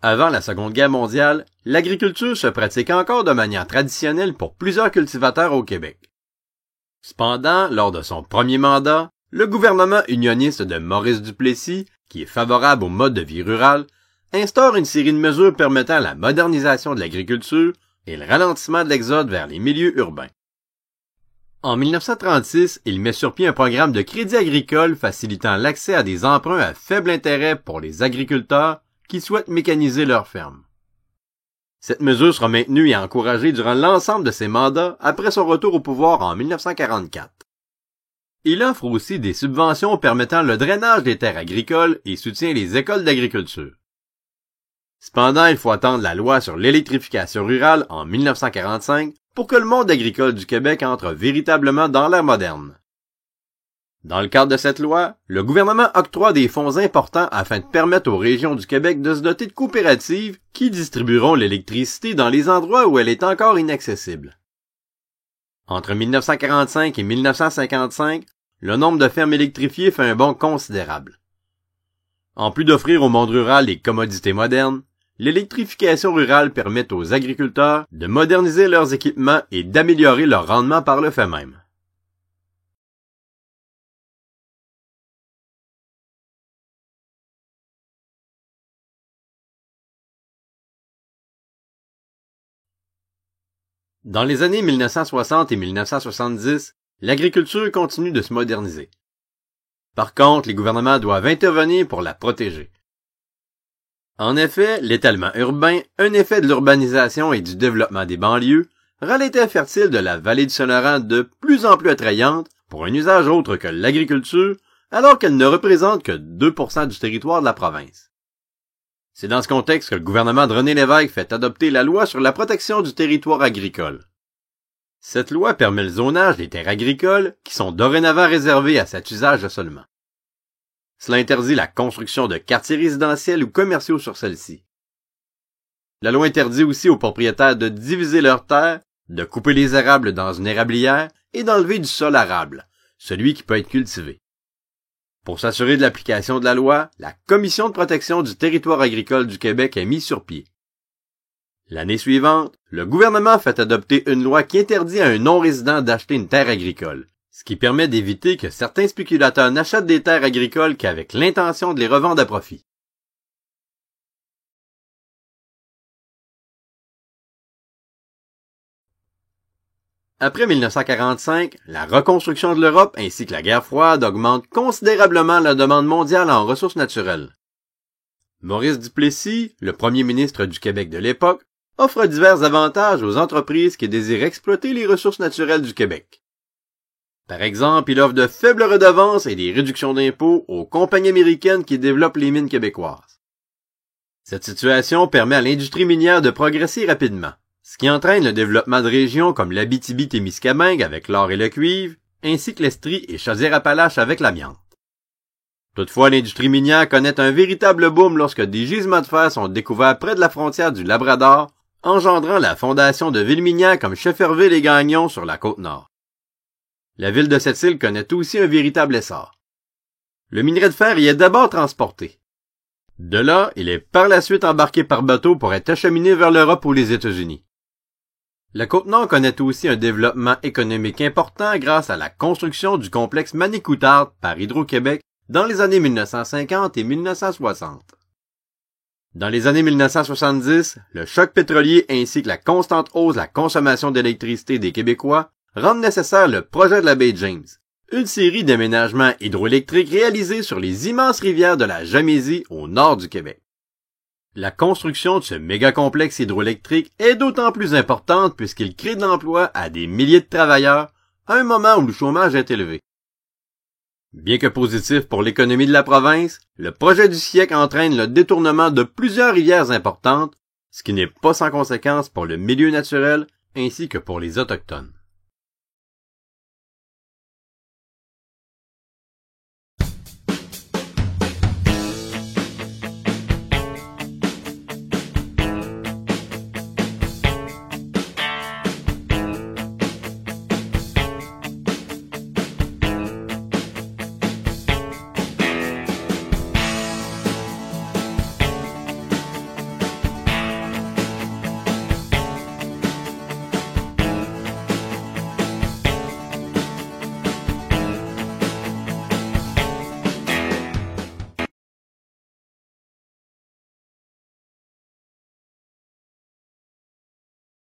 Avant la Seconde Guerre mondiale, l'agriculture se pratique encore de manière traditionnelle pour plusieurs cultivateurs au Québec. Cependant, lors de son premier mandat, le gouvernement unioniste de Maurice Duplessis, qui est favorable au mode de vie rural, instaure une série de mesures permettant la modernisation de l'agriculture et le ralentissement de l'exode vers les milieux urbains. En 1936, il met sur pied un programme de crédit agricole facilitant l'accès à des emprunts à faible intérêt pour les agriculteurs qui souhaitent mécaniser leurs fermes. Cette mesure sera maintenue et encouragée durant l'ensemble de ses mandats après son retour au pouvoir en 1944. Il offre aussi des subventions permettant le drainage des terres agricoles et soutient les écoles d'agriculture. Cependant, il faut attendre la loi sur l'électrification rurale en 1945 pour que le monde agricole du Québec entre véritablement dans l'ère moderne. Dans le cadre de cette loi, le gouvernement octroie des fonds importants afin de permettre aux régions du Québec de se doter de coopératives qui distribueront l'électricité dans les endroits où elle est encore inaccessible. Entre 1945 et 1955, le nombre de fermes électrifiées fait un bond considérable. En plus d'offrir au monde rural des commodités modernes, l'électrification rurale permet aux agriculteurs de moderniser leurs équipements et d'améliorer leur rendement par le fait même. Dans les années 1960 et 1970, l'agriculture continue de se moderniser. Par contre, les gouvernements doivent intervenir pour la protéger. En effet, l'étalement urbain, un effet de l'urbanisation et du développement des banlieues, rend les terres fertiles de la vallée du Saint-Laurent de plus en plus attrayantes pour un usage autre que l'agriculture, alors qu'elle ne représente que 2% du territoire de la province. C'est dans ce contexte que le gouvernement de René Lévesque fait adopter la loi sur la protection du territoire agricole. Cette loi permet le zonage des terres agricoles qui sont dorénavant réservées à cet usage seulement. Cela interdit la construction de quartiers résidentiels ou commerciaux sur celles-ci. La loi interdit aussi aux propriétaires de diviser leurs terres, de couper les érables dans une érablière et d'enlever du sol arable, celui qui peut être cultivé. Pour s'assurer de l'application de la loi, la Commission de protection du territoire agricole du Québec est mise sur pied. L'année suivante, le gouvernement fait adopter une loi qui interdit à un non-résident d'acheter une terre agricole, ce qui permet d'éviter que certains spéculateurs n'achètent des terres agricoles qu'avec l'intention de les revendre à profit. Après 1945, la reconstruction de l'Europe ainsi que la guerre froide augmentent considérablement la demande mondiale en ressources naturelles. Maurice Duplessis, le premier ministre du Québec de l'époque, offre divers avantages aux entreprises qui désirent exploiter les ressources naturelles du Québec. Par exemple, il offre de faibles redevances et des réductions d'impôts aux compagnies américaines qui développent les mines québécoises. Cette situation permet à l'industrie minière de progresser rapidement, ce qui entraîne le développement de régions comme l'Abitibi-Témiscamingue avec l'or et le cuivre, ainsi que l'Estrie et Chaudière-Appalaches avec l'amiante. Toutefois, l'industrie minière connaît un véritable boom lorsque des gisements de fer sont découverts près de la frontière du Labrador, engendrant la fondation de villes minières comme Shefferville et Gagnon sur la Côte-Nord. La ville de cette île connaît aussi un véritable essor. Le minerai de fer y est d'abord transporté. De là, il est par la suite embarqué par bateau pour être acheminé vers l'Europe ou les États-Unis. La Côte-Nord connaît aussi un développement économique important grâce à la construction du complexe Manicoutarde par Hydro-Québec dans les années 1950 et 1960. Dans les années 1970, le choc pétrolier ainsi que la constante hausse de la consommation d'électricité des Québécois rendent nécessaire le projet de la baie James, une série d'aménagements hydroélectriques réalisés sur les immenses rivières de la Jamésie au nord du Québec. La construction de ce méga-complexe hydroélectrique est d'autant plus importante puisqu'il crée de l'emploi à des milliers de travailleurs à un moment où le chômage est élevé. Bien que positif pour l'économie de la province, le projet du siècle entraîne le détournement de plusieurs rivières importantes, ce qui n'est pas sans conséquence pour le milieu naturel ainsi que pour les Autochtones.